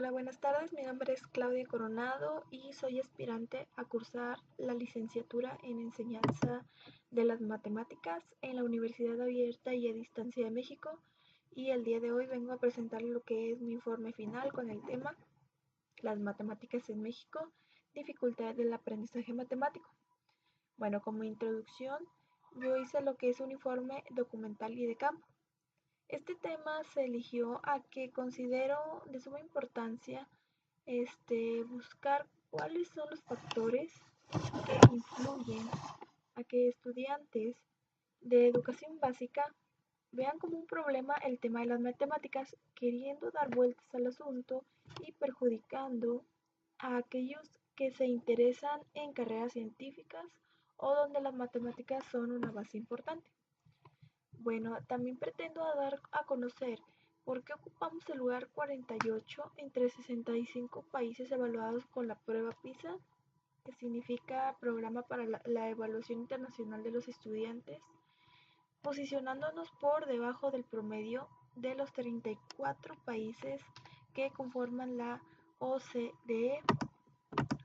Hola, buenas tardes. Mi nombre es Claudia Coronado y soy aspirante a cursar la licenciatura en enseñanza de las matemáticas en la Universidad Abierta y a Distancia de México. Y el día de hoy vengo a presentar lo que es mi informe final con el tema Las matemáticas en México, dificultades del aprendizaje matemático. Bueno, como introducción, yo hice lo que es un informe documental y de campo. Este tema se eligió a que considero de suma importancia buscar cuáles son los factores que influyen a que estudiantes de educación básica vean como un problema el tema de las matemáticas, queriendo dar vueltas al asunto y perjudicando a aquellos que se interesan en carreras científicas o donde las matemáticas son una base importante. Bueno, también pretendo dar a conocer por qué ocupamos el lugar 48 entre 65 países evaluados con la prueba PISA, que significa Programa para la Evaluación Internacional de los Estudiantes, posicionándonos por debajo del promedio de los 34 países que conforman la OCDE,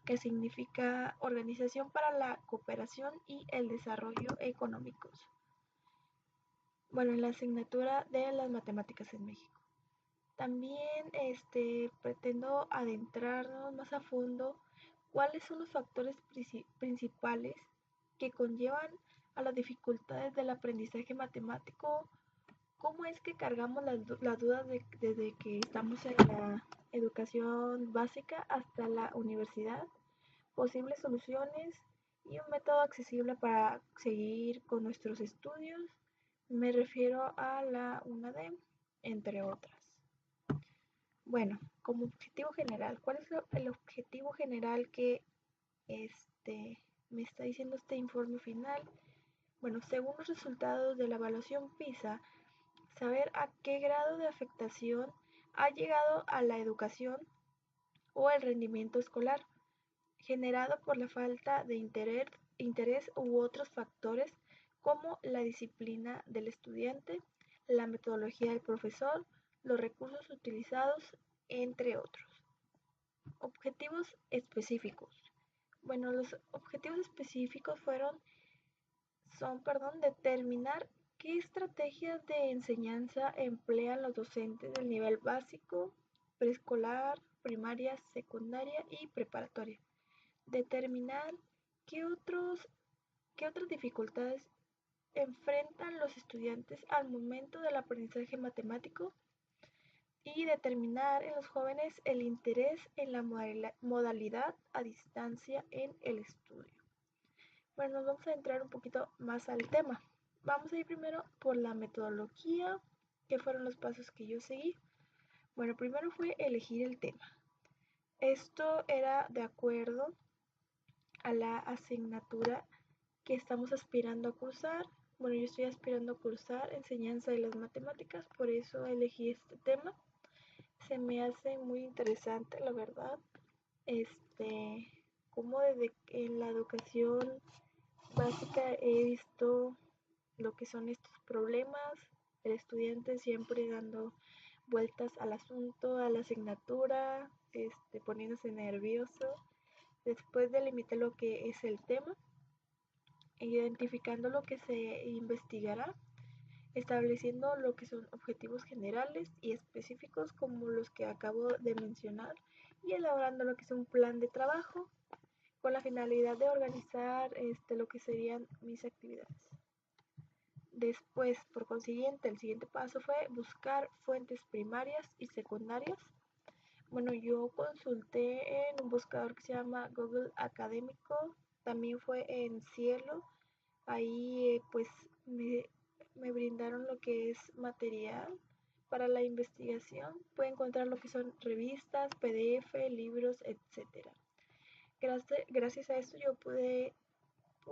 que significa Organización para la Cooperación y el Desarrollo Económicos. Bueno, en la asignatura de las matemáticas en México. También pretendo adentrarnos más a fondo cuáles son los factores principales que conllevan a las dificultades del aprendizaje matemático, cómo es que cargamos las dudas desde que estamos en la educación básica hasta la universidad, posibles soluciones y un método accesible para seguir con nuestros estudios. Me refiero a la UNADEM, entre otras. Bueno, como objetivo general, ¿cuál es el objetivo general que me está diciendo este informe final? Bueno, según los resultados de la evaluación PISA, saber a qué grado de afectación ha llegado a la educación o el rendimiento escolar, generado por la falta de interés u otros factores como la disciplina del estudiante, la metodología del profesor, los recursos utilizados, entre otros. Objetivos específicos. Bueno, los objetivos específicos son determinar qué estrategias de enseñanza emplean los docentes del nivel básico, preescolar, primaria, secundaria y preparatoria. Determinar qué otras dificultades enfrentan los estudiantes al momento del aprendizaje matemático y determinar en los jóvenes el interés en la modalidad a distancia en el estudio. Bueno, nos vamos a entrar un poquito más al tema. Vamos a ir primero por la metodología, que fueron los pasos que yo seguí. Bueno, primero fue elegir el tema. Esto era de acuerdo a la asignatura que estamos aspirando a cursar. Bueno, yo estoy aspirando a cursar enseñanza de las matemáticas, por eso elegí este tema. Se me hace muy interesante, la verdad, como desde en la educación básica he visto lo que son estos problemas, el estudiante siempre dando vueltas al asunto, a la asignatura, poniéndose nervioso. Después delimitar lo que es el tema, identificando lo que se investigará, estableciendo lo que son objetivos generales y específicos como los que acabo de mencionar y elaborando lo que es un plan de trabajo con la finalidad de organizar lo que serían mis actividades. Después, por consiguiente, el siguiente paso fue buscar fuentes primarias y secundarias. Bueno, yo consulté en un buscador que se llama Google Académico, también fue en Cielo. Ahí pues me brindaron lo que es material para la investigación. Puede encontrar lo que son revistas, PDF, libros, etc. Gracias a esto yo pude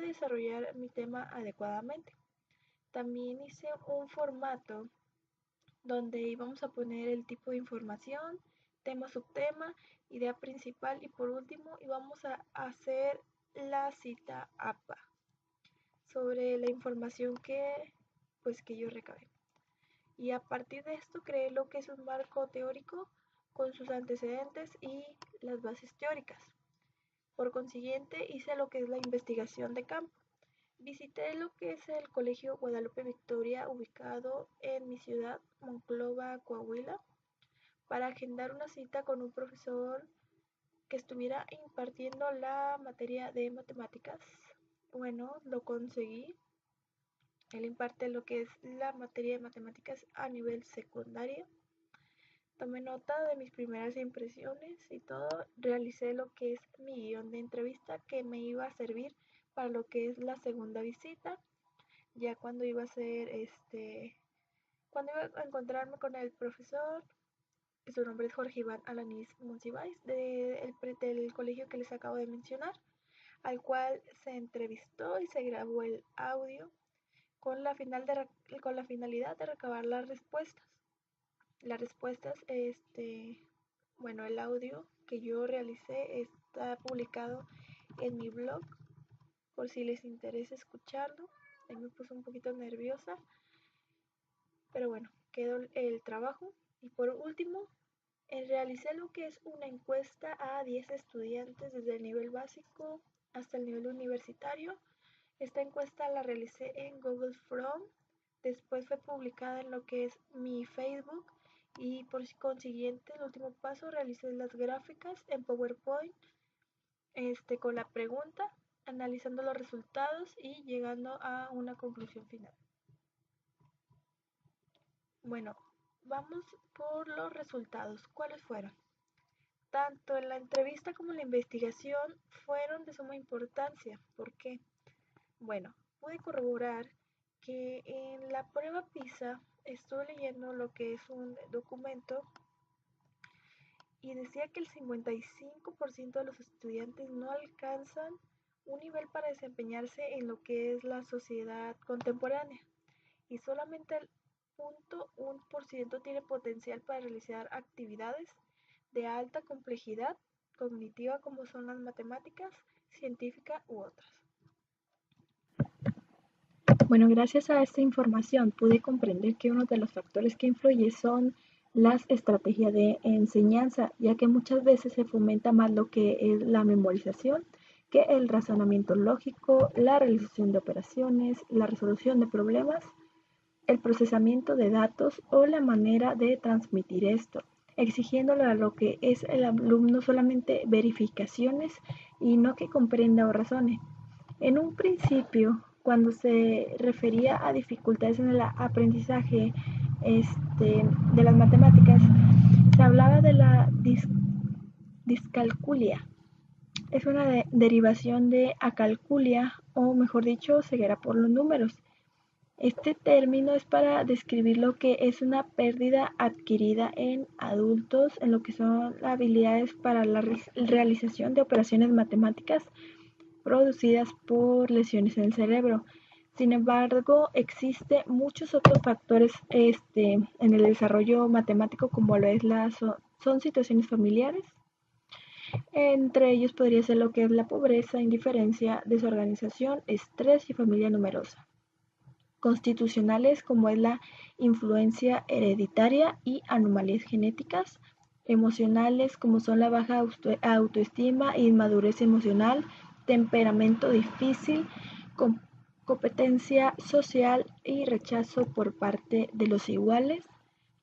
desarrollar mi tema adecuadamente. También hice un formato donde íbamos a poner el tipo de información, tema, subtema, idea principal y por último íbamos a hacer la cita APA sobre la información que yo recabé. Y a partir de esto creé lo que es un marco teórico con sus antecedentes y las bases teóricas. Por consiguiente, hice lo que es la investigación de campo. Visité lo que es el Colegio Guadalupe Victoria, ubicado en mi ciudad, Monclova, Coahuila, para agendar una cita con un profesor que estuviera impartiendo la materia de matemáticas. Bueno, lo conseguí. Él imparte lo que es la materia de matemáticas a nivel secundario. Tomé nota de mis primeras impresiones y todo. Realicé lo que es mi guión de entrevista que me iba a servir para lo que es la segunda visita. Ya cuando iba a ser cuando iba a encontrarme con el profesor, su nombre es Jorge Iván Alanís Monsiváis, del colegio que les acabo de mencionar, al cual se entrevistó y se grabó el audio con la finalidad de recabar las respuestas. Las respuestas, bueno, el audio que yo realicé está publicado en mi blog, por si les interesa escucharlo. Ahí me puse un poquito nerviosa, pero bueno, quedó el trabajo. Y por último, realicé lo que es una encuesta a 10 estudiantes desde el nivel básico hasta el nivel universitario. Esta encuesta la realicé en Google Form, después fue publicada en lo que es mi Facebook y por consiguiente el último paso realicé las gráficas en PowerPoint con la pregunta, analizando los resultados y llegando a una conclusión final. Bueno, vamos por los resultados. ¿Cuáles fueron? Tanto en la entrevista como en la investigación fueron de suma importancia. ¿Por qué? Bueno, pude corroborar que en la prueba PISA estuve leyendo lo que es un documento y decía que el 55% de los estudiantes no alcanzan un nivel para desempeñarse en lo que es la sociedad contemporánea y solamente el 0.1% tiene potencial para realizar actividades de alta complejidad cognitiva como son las matemáticas, científica u otras. Bueno, gracias a esta información pude comprender que uno de los factores que influye son las estrategias de enseñanza, ya que muchas veces se fomenta más lo que es la memorización que el razonamiento lógico, la realización de operaciones, la resolución de problemas, el procesamiento de datos o la manera de transmitir esto, exigiéndole a lo que es el alumno solamente verificaciones y no que comprenda o razone. En un principio, cuando se refería a dificultades en el aprendizaje de las matemáticas, se hablaba de la discalculia. Es una derivación de acalculia, o mejor dicho, ceguera por los números. Este término es para describir lo que es una pérdida adquirida en adultos en lo que son habilidades para la realización de operaciones matemáticas producidas por lesiones en el cerebro. Sin embargo, existen muchos otros factores en el desarrollo matemático, como lo es son situaciones familiares. Entre ellos podría ser lo que es la pobreza, indiferencia, desorganización, estrés y familia numerosa. Constitucionales, como es la influencia hereditaria y anomalías genéticas. Emocionales, como son la baja autoestima, inmadurez emocional, temperamento difícil, competencia social y rechazo por parte de los iguales.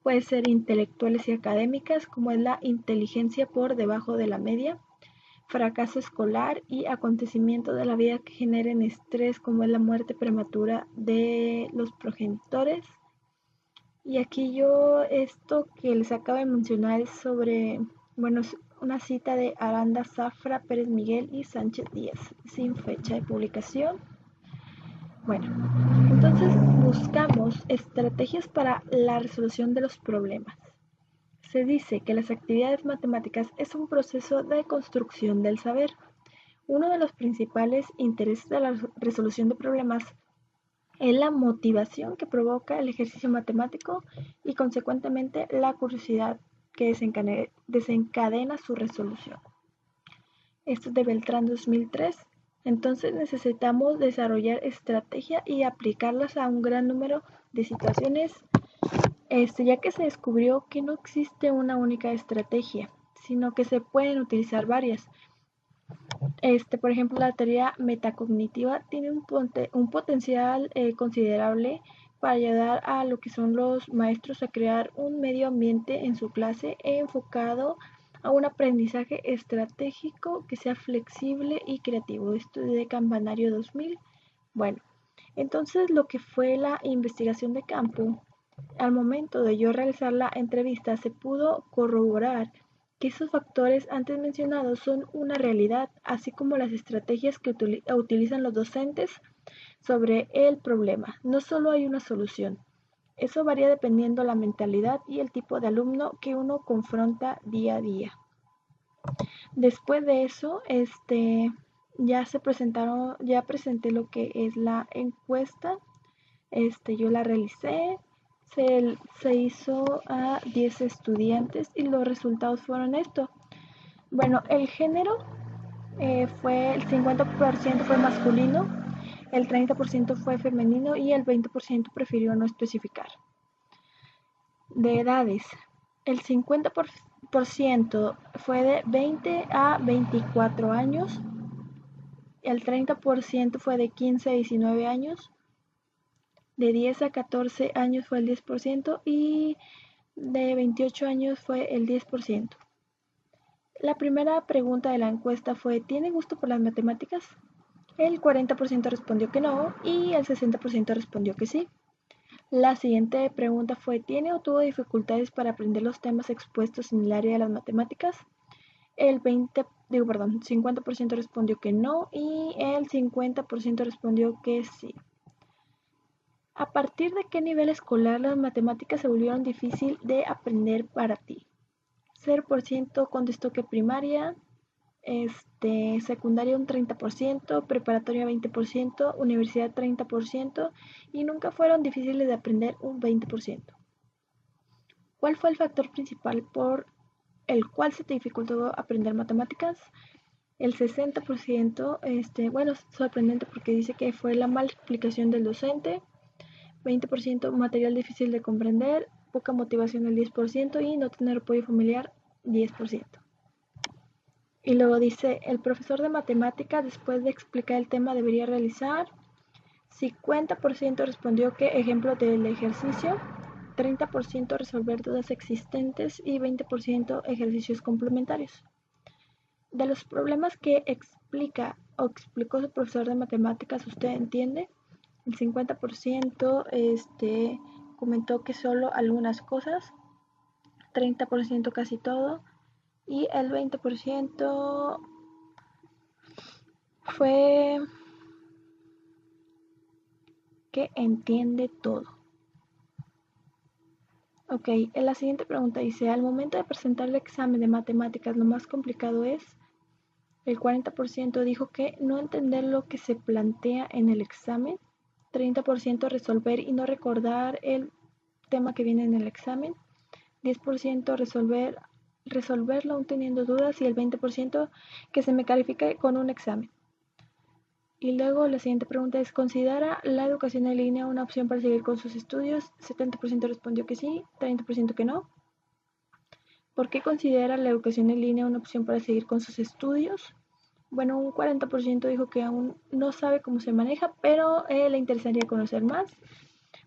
Puede ser intelectuales y académicas, como es la inteligencia por debajo de la media, fracaso escolar y acontecimientos de la vida que generen estrés, como es la muerte prematura de los progenitores. Y aquí esto que les acabo de mencionar es sobre, bueno, es una cita de Aranda Zafra, Pérez Miguel y Sánchez Díaz, sin fecha de publicación. Bueno, entonces buscamos estrategias para la resolución de los problemas. Se dice que las actividades matemáticas es un proceso de construcción del saber. Uno de los principales intereses de la resolución de problemas es la motivación que provoca el ejercicio matemático y consecuentemente la curiosidad que desencadena su resolución. Esto es de Beltrán 2003. Entonces necesitamos desarrollar estrategia y aplicarlas a un gran número de situaciones ya que se descubrió que no existe una única estrategia, sino que se pueden utilizar varias. Por ejemplo, la teoría metacognitiva tiene un potencial considerable para ayudar a lo que son los maestros a crear un medio ambiente en su clase enfocado a un aprendizaje estratégico que sea flexible y creativo. Esto es de Campanario 2000. Bueno, entonces lo que fue la investigación de campo, al momento de yo realizar la entrevista, se pudo corroborar que esos factores antes mencionados son una realidad, así como las estrategias que utilizan los docentes sobre el problema. No solo hay una solución. Eso varía dependiendo la mentalidad y el tipo de alumno que uno confronta día a día. Después de eso, ya presenté lo que es la encuesta. Yo la realicé, se hizo a 10 estudiantes y los resultados fueron esto. Bueno, el género fue el 50% fue masculino, el 30% fue femenino y el 20% prefirió no especificar. De edades, el 50% fue de 20 a 24 años, el 30% fue de 15 a 19 años, de 10 a 14 años fue el 10% y de 28 años fue el 10%. La primera pregunta de la encuesta fue: ¿tiene gusto por las matemáticas? El 40% respondió que no y el 60% respondió que sí. La siguiente pregunta fue: ¿tiene o tuvo dificultades para aprender los temas expuestos en el área de las matemáticas? El 50% respondió que no y el 50% respondió que sí. ¿A partir de qué nivel escolar las matemáticas se volvieron difícil de aprender para ti? 0% contestó que primaria, secundaria un 30%, preparatoria 20%, universidad 30% y nunca fueron difíciles de aprender un 20%. ¿Cuál fue el factor principal por el cual se te dificultó aprender matemáticas? El 60%, sorprendente porque dice que fue la mala explicación del docente, 20% material difícil de comprender, poca motivación el 10% y no tener apoyo familiar 10%. Y luego dice: el profesor de matemáticas, después de explicar el tema, debería realizar. 50% respondió que ejemplo del ejercicio, 30% resolver dudas existentes y 20% ejercicios complementarios. De los problemas que explicó su profesor de matemáticas, ¿usted entiende? El 50% comentó que solo algunas cosas, 30% casi todo y el 20% fue que entiende todo. Ok, en la siguiente pregunta dice: al momento de presentar el examen de matemáticas, lo más complicado es. El 40% dijo que no entender lo que se plantea en el examen, 30% resolver y no recordar el tema que viene en el examen, 10% resolverlo aún teniendo dudas y el 20% que se me califique con un examen. Y luego la siguiente pregunta es: ¿considera la educación en línea una opción para seguir con sus estudios? 70% respondió que sí, 30% que no. ¿Por qué considera la educación en línea una opción para seguir con sus estudios? Bueno, un 40% dijo que aún no sabe cómo se maneja, pero le interesaría conocer más.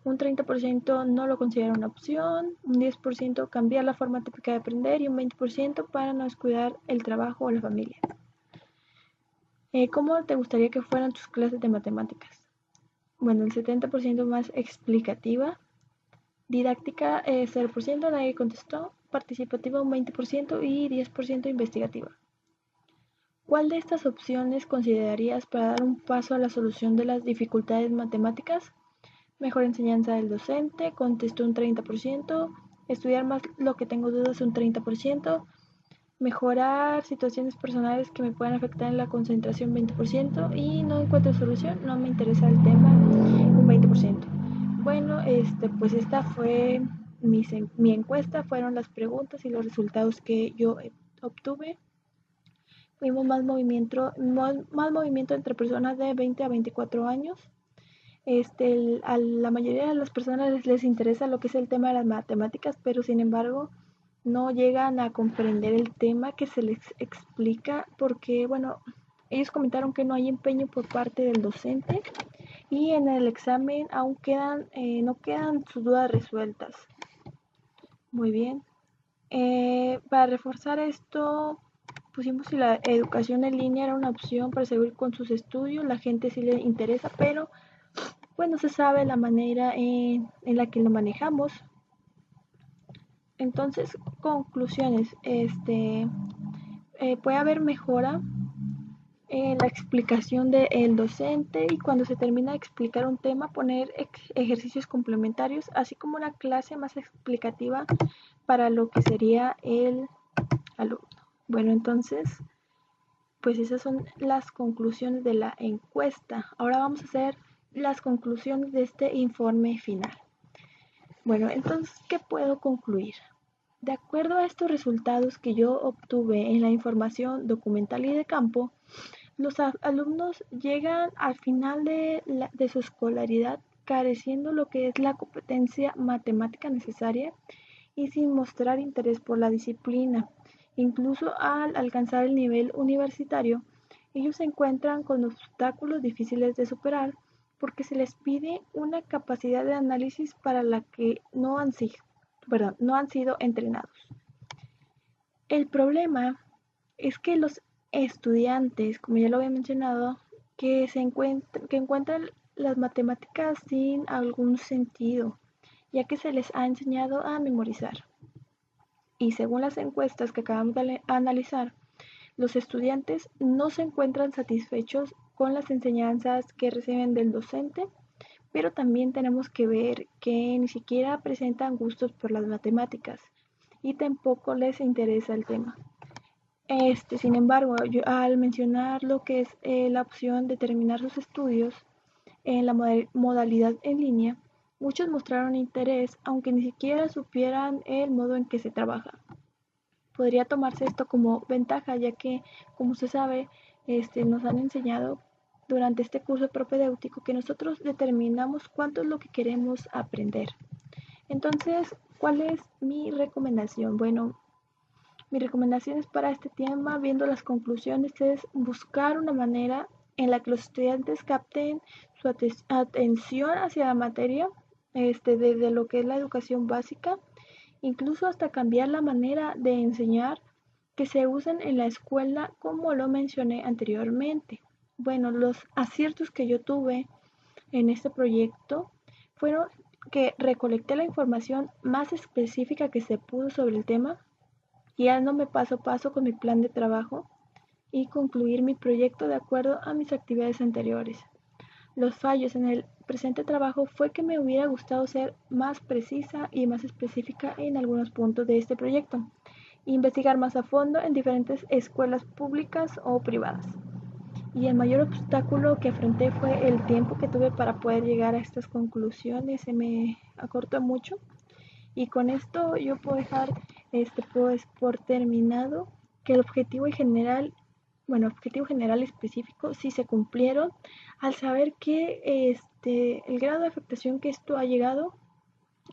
Un 30% no lo considera una opción, un 10% cambiar la forma típica de aprender y un 20% para no descuidar el trabajo o la familia. ¿Cómo te gustaría que fueran tus clases de matemáticas? Bueno, el 70% más explicativa, didáctica 0%, nadie contestó, participativa un 20% y 10% investigativa. ¿Cuál de estas opciones considerarías para dar un paso a la solución de las dificultades matemáticas? Mejor enseñanza del docente, contestó un 30%, estudiar más lo que tengo dudas un 30%, mejorar situaciones personales que me puedan afectar en la concentración 20% y no encuentro solución, no me interesa el tema un 20%. Bueno, pues esta fue mi encuesta, fueron las preguntas y los resultados que yo obtuve. Vimos más movimiento entre personas de 20 a 24 años. A la mayoría de las personas les interesa lo que es el tema de las matemáticas, pero sin embargo no llegan a comprender el tema que se les explica porque, bueno, ellos comentaron que no hay empeño por parte del docente y en el examen aún no quedan sus dudas resueltas. Muy bien. Para reforzar esto, pusimos si la educación en línea era una opción para seguir con sus estudios. La gente sí le interesa, pero pues no se sabe la manera en la que lo manejamos. Entonces, conclusiones. Puede haber mejora en la explicación del docente y cuando se termina de explicar un tema, poner ejercicios complementarios, así como una clase más explicativa para lo que sería el alumno. Bueno, entonces, pues esas son las conclusiones de la encuesta. Ahora vamos a hacer las conclusiones de este informe final. Bueno, entonces, ¿qué puedo concluir? De acuerdo a estos resultados que yo obtuve en la información documental y de campo, los alumnos llegan al final de su escolaridad careciendo lo que es la competencia matemática necesaria y sin mostrar interés por la disciplina. Incluso al alcanzar el nivel universitario, ellos se encuentran con obstáculos difíciles de superar porque se les pide una capacidad de análisis para la que no han sido entrenados. El problema es que los estudiantes, como ya lo había mencionado, que encuentran las matemáticas sin algún sentido, ya que se les ha enseñado a memorizar. Y según las encuestas que acabamos de analizar, los estudiantes no se encuentran satisfechos con las enseñanzas que reciben del docente, pero también tenemos que ver que ni siquiera presentan gustos por las matemáticas y tampoco les interesa el tema. Sin embargo, yo, al mencionar lo que es la opción de terminar sus estudios en la modalidad en línea, muchos mostraron interés, aunque ni siquiera supieran el modo en que se trabaja. Podría tomarse esto como ventaja, ya que, como se sabe, nos han enseñado durante este curso propedéutico que nosotros determinamos cuánto es lo que queremos aprender. Entonces, ¿cuál es mi recomendación? Bueno, mi recomendación es para este tema, viendo las conclusiones, es buscar una manera en la que los estudiantes capten su atención hacia la materia, desde lo que es la educación básica, incluso hasta cambiar la manera de enseñar que se usan en la escuela, como lo mencioné anteriormente. Bueno, los aciertos que yo tuve en este proyecto fueron que recolecté la información más específica que se pudo sobre el tema, guiándome paso a paso con mi plan de trabajo y concluir mi proyecto de acuerdo a mis actividades anteriores. Los fallos en el presente trabajo fue que me hubiera gustado ser más precisa y más específica en algunos puntos de este proyecto, investigar más a fondo en diferentes escuelas públicas o privadas. Y el mayor obstáculo que afronté fue el tiempo que tuve para poder llegar a estas conclusiones. Se me acortó mucho. Y con esto yo puedo dejar pues por terminado que el objetivo general específico sí se cumplieron al saber que el grado de afectación que esto ha llegado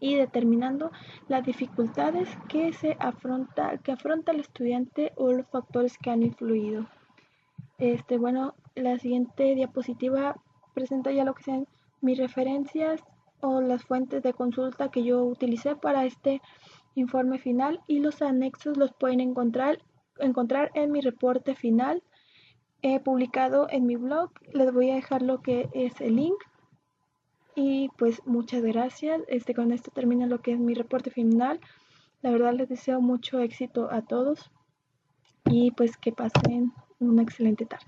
y determinando las dificultades que afronta el estudiante o los factores que han influido. Bueno, la siguiente diapositiva presenta ya lo que sean mis referencias o las fuentes de consulta que yo utilicé para este informe final y los anexos los pueden encontrar en mi reporte final publicado en mi blog. Les voy a dejar lo que es el link y pues muchas gracias. Con esto termina lo que es mi reporte final. La verdad les deseo mucho éxito a todos y pues que pasen una excelente tarde.